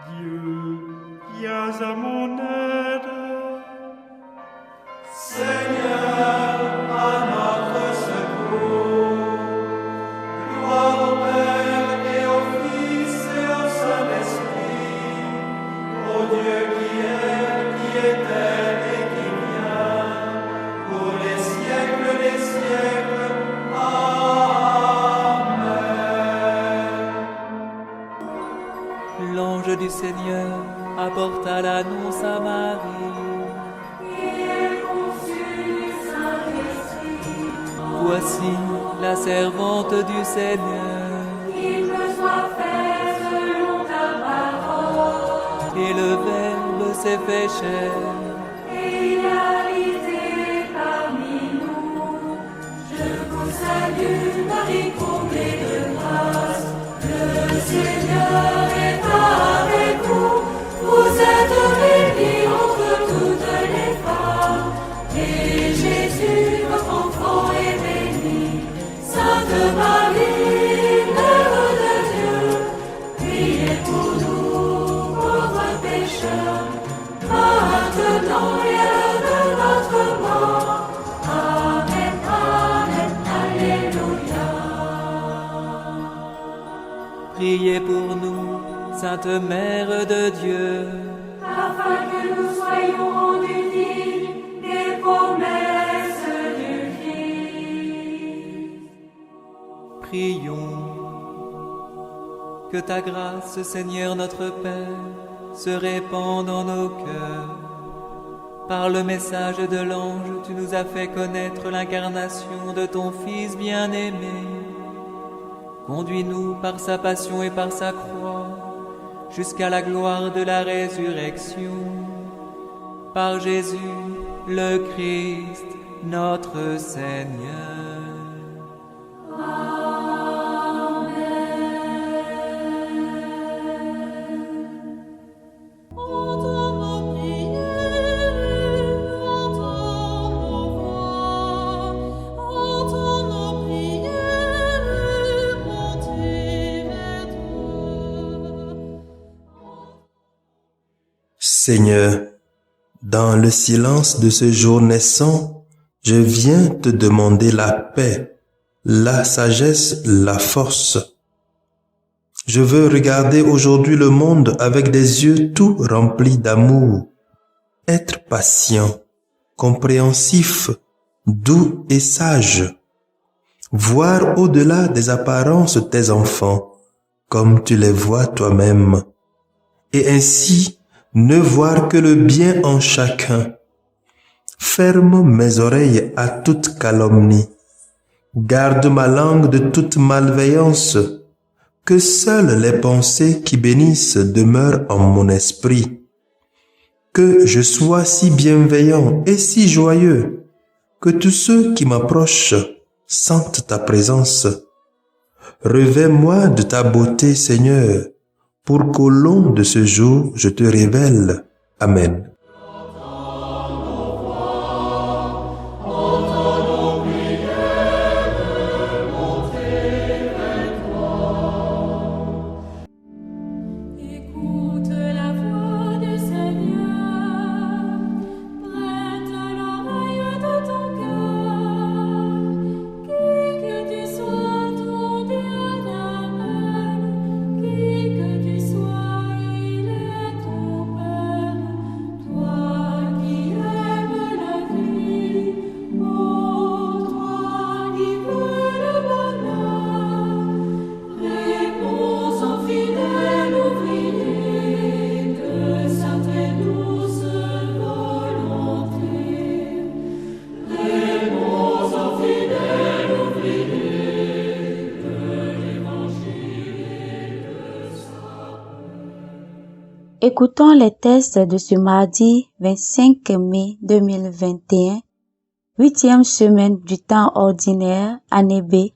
Dieu, viens à mon aide. Seigneur, à notre secours. Gloire au Père et au Fils et au Saint-Esprit, au Dieu qui était et qui vient, pour les siècles des siècles. Amen. L'ange du Seigneur apporta l'annonce à Marie. Voici la servante du Seigneur. Qu'il me soit fait selon ta parole. Et le Verbe s'est fait chair. Et il a habité parmi nous. Je vous salue, Marie, comblée de grâce. Le Seigneur est avec vous. Vous êtes bénie entre toutes les femmes. Et Jésus, votre enfant, est béni. Sainte Marie, Mère de Dieu, priez pour nous, pauvres pécheurs, maintenant et à l'heure de notre mort. Amen, Amen, Alléluia. Priez pour nous, Sainte Mère de Dieu. Afin que nous soyons rendus dignes des promesses du Christ. Prions. Que ta grâce, Seigneur notre Père, se répande dans nos cœurs. Par le message de l'ange, tu nous as fait connaître l'incarnation de ton Fils bien-aimé. Conduis-nous par sa passion et par sa croix, jusqu'à la gloire de la résurrection. Par Jésus, le Christ, notre Seigneur. Seigneur, dans le silence de ce jour naissant, je viens te demander la paix, la sagesse, la force. Je veux regarder aujourd'hui le monde avec des yeux tout remplis d'amour, être patient, compréhensif, doux et sage, voir au-delà des apparences tes enfants, comme tu les vois toi-même, et ainsi ne voir que le bien en chacun. Ferme mes oreilles à toute calomnie. Garde ma langue de toute malveillance. Que seules les pensées qui bénissent demeurent en mon esprit. Que je sois si bienveillant et si joyeux, que tous ceux qui m'approchent sentent ta présence. Revêt-moi de ta beauté, Seigneur, pour qu'au long de ce jour, je te révèle. Amen. Écoute la voix du Seigneur, prête l'oreille de ton cœur, qui que tu sois, ton Dieu t'appelle, qui que tu sois, il est ton Père, toi qui aimes la vie, oh toi qui veux le bonheur, réponds en fidèle ouvrier de sa très douce volonté. Réponds en fidèle ouvrier de l'évangile et de sa Écoutons les textes de ce mardi 25 mai 2021, 8e semaine du temps ordinaire, année B,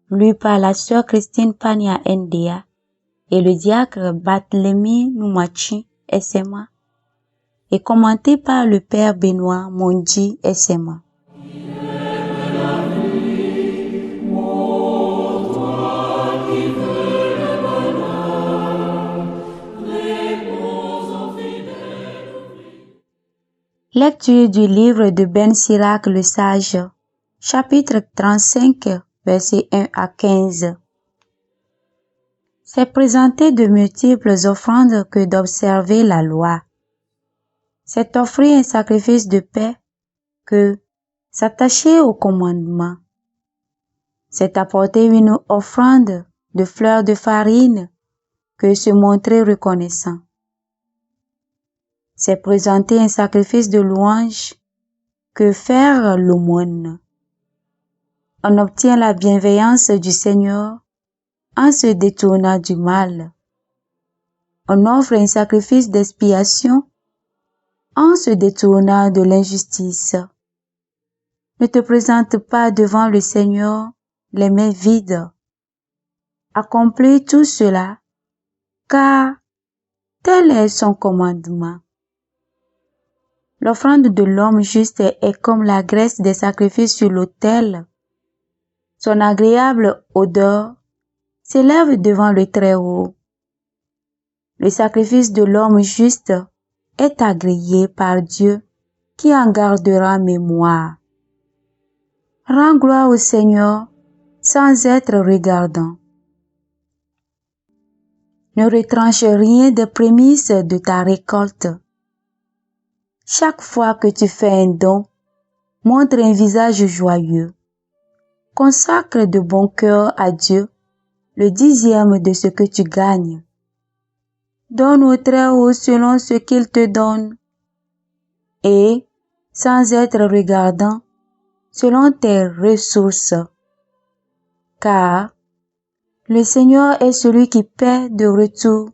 lu par la sœur Christine Pania Ndea et le diacre Barthélemy Noumachi SMA, et commenté par le père Benoît Mondi SMA. Réponds Lecture du livre de Ben Sirach le Sage, chapitre 35, versets 1 à 15. C'est présenter de multiples offrandes que d'observer la loi. C'est offrir un sacrifice de paix que s'attacher au commandement. C'est apporter une offrande de fleurs de farine que se montrer reconnaissant. C'est présenter un sacrifice de louange que faire l'aumône. On obtient la bienveillance du Seigneur en se détournant du mal. On offre un sacrifice d'expiation en se détournant de l'injustice. Ne te présente pas devant le Seigneur les mains vides. Accomplis tout cela, car tel est son commandement. L'offrande de l'homme juste est comme la graisse des sacrifices sur l'autel. Son agréable odeur s'élève devant le Très-Haut. Le sacrifice de l'homme juste est agréé par Dieu qui en gardera mémoire. Rends gloire au Seigneur sans être regardant. Ne retranche rien des prémices de ta récolte. Chaque fois que tu fais un don, montre un visage joyeux. Consacre de bon cœur à Dieu le 10e de ce que tu gagnes. Donne au Très-Haut selon ce qu'il te donne. Et, sans être regardant, selon tes ressources. Car le Seigneur est celui qui paie de retour.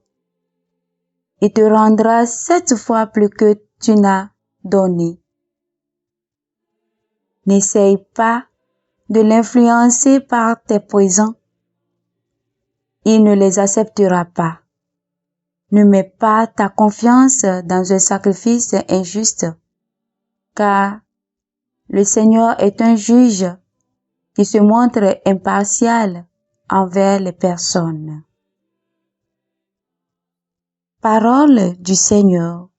Il te rendra 7 fois plus que tu n'as donné. N'essaye pas de l'influencer par tes présents. Il ne les acceptera pas. Ne mets pas ta confiance dans un sacrifice injuste, car le Seigneur est un juge qui se montre impartial envers les personnes. Parole du Seigneur.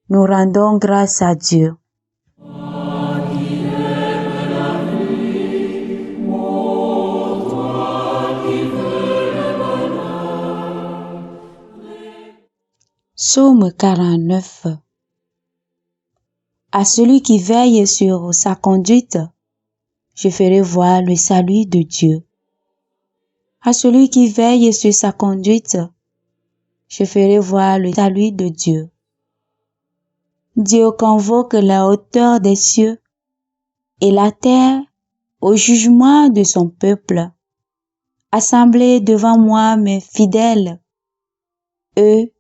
Nous rendons grâce à Dieu. Psaume 49. À celui qui veille sur sa conduite, je ferai voir le salut de Dieu. À celui qui veille sur sa conduite, je ferai voir le salut de Dieu. Dieu convoque la hauteur des cieux et la terre au jugement de son peuple. Assemblez devant moi mes fidèles, eux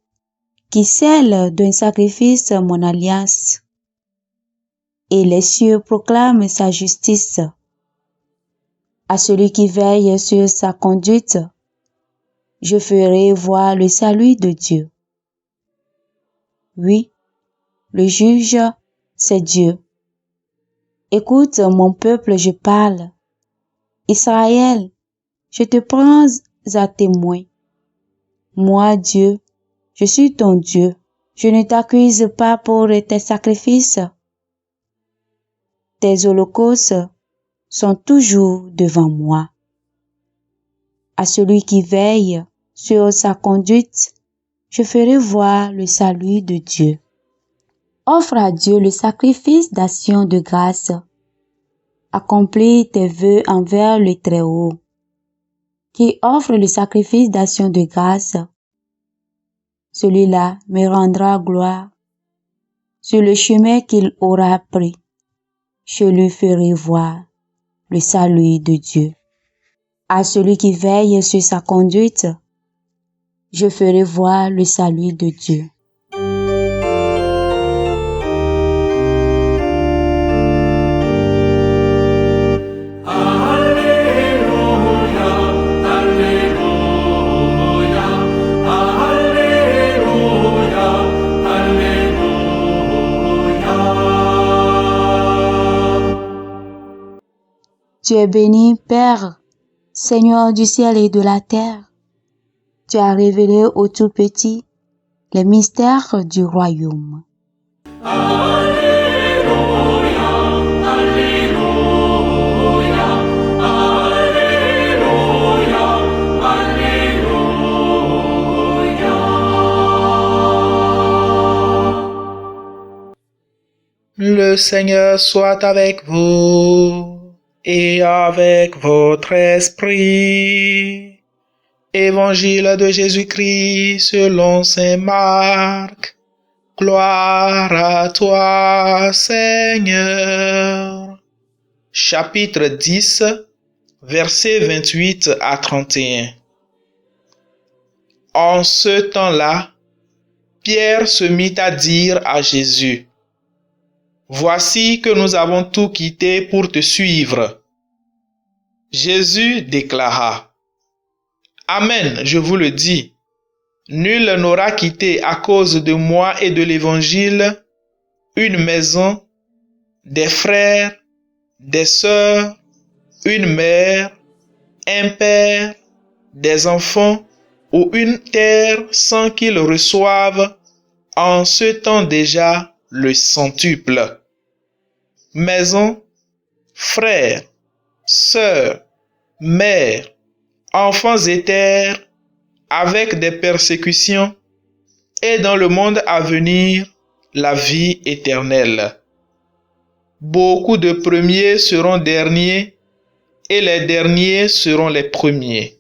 qui scellent d'un sacrifice mon alliance. Et les cieux proclament sa justice. À celui qui veille sur sa conduite, je ferai voir le salut de Dieu. Oui, le juge, c'est Dieu. Écoute, mon peuple, je parle. Israël, je te prends à témoin. Moi, Dieu, je suis ton Dieu. Je ne t'accuse pas pour tes sacrifices. Tes holocaustes sont toujours devant moi. À celui qui veille sur sa conduite, je ferai voir le salut de Dieu. Offre à Dieu le sacrifice d'action de grâce. Accomplis tes vœux envers le Très-Haut, qui offre le sacrifice d'action de grâce. Celui-là me rendra gloire. Sur le chemin qu'il aura pris, je lui ferai voir le salut de Dieu. À celui qui veille sur sa conduite, je ferai voir le salut de Dieu. Tu es béni, Père, Seigneur du ciel et de la terre. Tu as révélé aux tout petits les mystères du royaume. Alléluia. Le Seigneur soit avec vous et avec votre esprit. Évangile de Jésus-Christ selon saint Marc. Gloire à toi, Seigneur. Chapitre 10, versets 28 à 31. En ce temps-là, Pierre se mit à dire à Jésus: Voici que nous avons tout quitté pour te suivre. Jésus déclara: Amen, je vous le dis, nul n'aura quitté à cause de moi et de l'Évangile une maison, des frères, des sœurs, une mère, un père, des enfants ou une terre sans qu'il reçoive en ce temps déjà le centuple. Maison, frères, sœurs, mères, enfants et terres, avec des persécutions, et dans le monde à venir, la vie éternelle. Beaucoup de premiers seront derniers, et les derniers seront les premiers.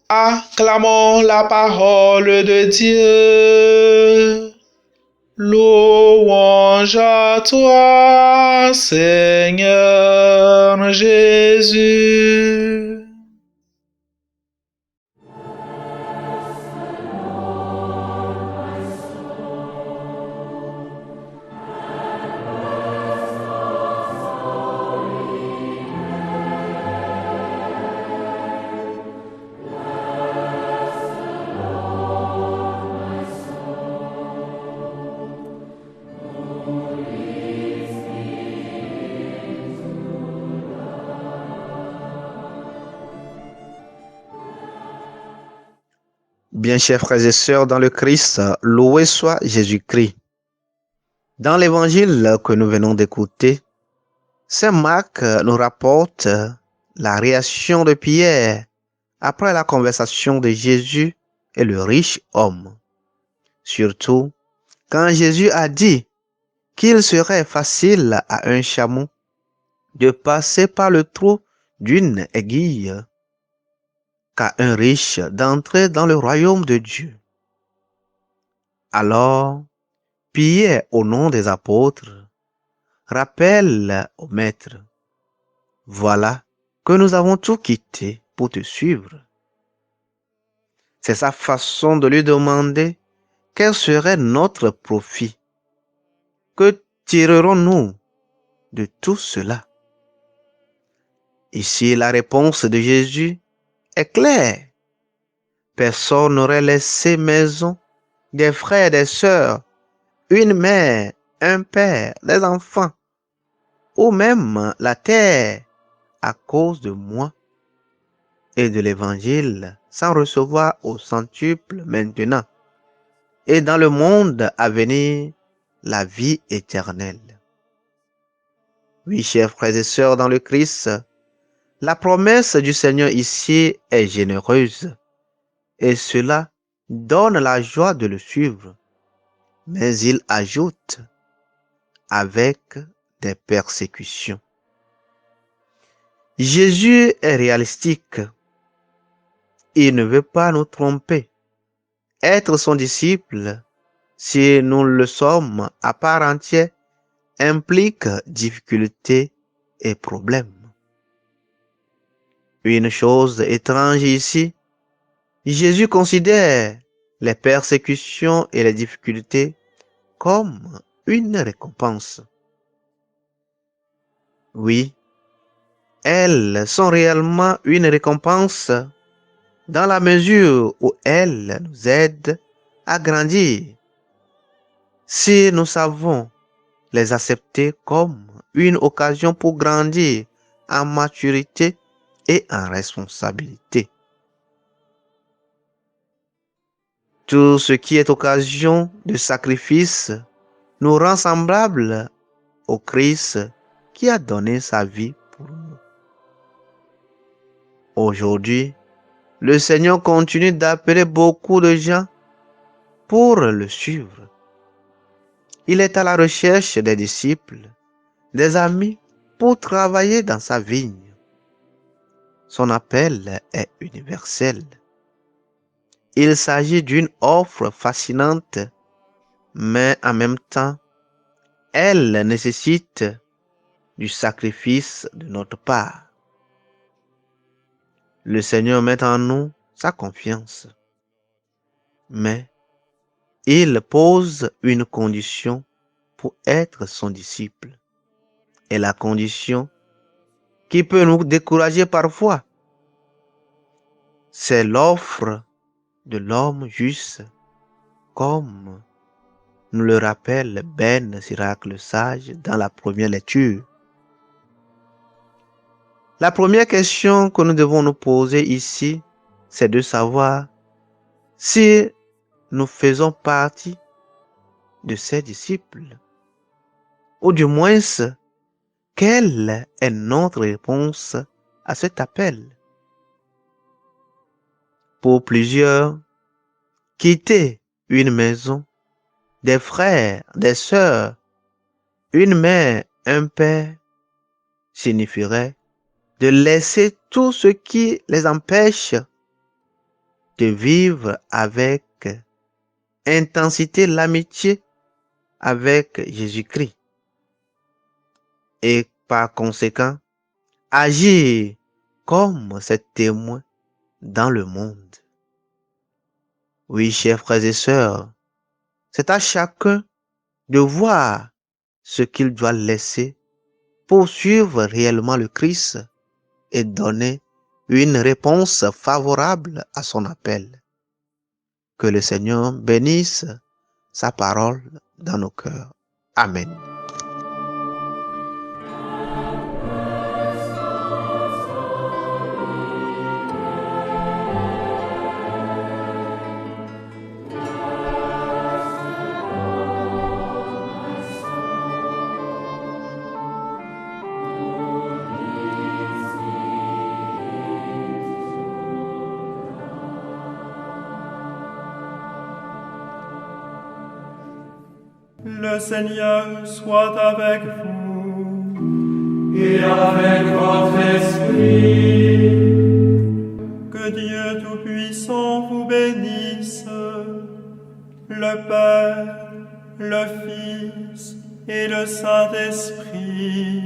Acclamons la parole de Dieu. Louange à toi, Seigneur Jésus. Bien, chers frères et sœurs dans le Christ, loué soit Jésus-Christ. Dans l'évangile que nous venons d'écouter, saint Marc nous rapporte la réaction de Pierre après la conversation de Jésus et le riche homme. Surtout quand Jésus a dit qu'il serait facile à un chameau de passer par le trou d'une aiguille qu'à un riche d'entrer dans le royaume de Dieu. Alors, Pierre, au nom des apôtres, rappelle au Maître: Voilà que nous avons tout quitté pour te suivre. C'est sa façon de lui demander quel serait notre profit. Que tirerons-nous de tout cela? Ici, la réponse de Jésus est claire. Personne n'aurait laissé maison, des frères, des sœurs, une mère, un père, des enfants, ou même la terre à cause de moi et de l'Évangile, sans recevoir au centuple maintenant et dans le monde à venir la vie éternelle. Oui, chers frères et sœurs dans le Christ, la promesse du Seigneur ici est généreuse et cela donne la joie de le suivre. Mais il ajoute avec des persécutions. Jésus est réalistique. Il ne veut pas nous tromper. Être son disciple, si nous le sommes à part entière, implique difficultés et problèmes. Une chose étrange ici, Jésus considère les persécutions et les difficultés comme une récompense. Oui, elles sont réellement une récompense dans la mesure où elles nous aident à grandir. Si nous savons les accepter comme une occasion pour grandir en maturité et en responsabilité. Tout ce qui est occasion de sacrifice nous rend semblables au Christ qui a donné sa vie pour nous. Aujourd'hui, le Seigneur continue d'appeler beaucoup de gens pour le suivre. Il est à la recherche des disciples, des amis pour travailler dans sa vigne. Son appel est universel. Il s'agit d'une offre fascinante, mais en même temps, elle nécessite du sacrifice de notre part. Le Seigneur met en nous sa confiance, mais il pose une condition pour être son disciple. Et la condition qui peut nous décourager parfois, c'est l'offre de l'homme juste, comme nous le rappelle Ben Sirac le Sage dans la première lecture. La première question que nous devons nous poser ici, c'est de savoir si nous faisons partie de ses disciples, ou du moins, quelle est notre réponse à cet appel? Pour plusieurs, quitter une maison, des frères, des sœurs, une mère, un père, signifierait de laisser tout ce qui les empêche de vivre avec intensité l'amitié avec Jésus-Christ. Et par conséquent, agir comme ses témoins dans le monde. Oui, chers frères et sœurs, c'est à chacun de voir ce qu'il doit laisser pour suivre réellement le Christ et donner une réponse favorable à son appel. Que le Seigneur bénisse sa parole dans nos cœurs. Amen. Le Seigneur soit avec vous. Et avec votre esprit. Que Dieu Tout-Puissant vous bénisse, le Père, le Fils et le Saint-Esprit.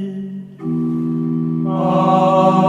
Amen.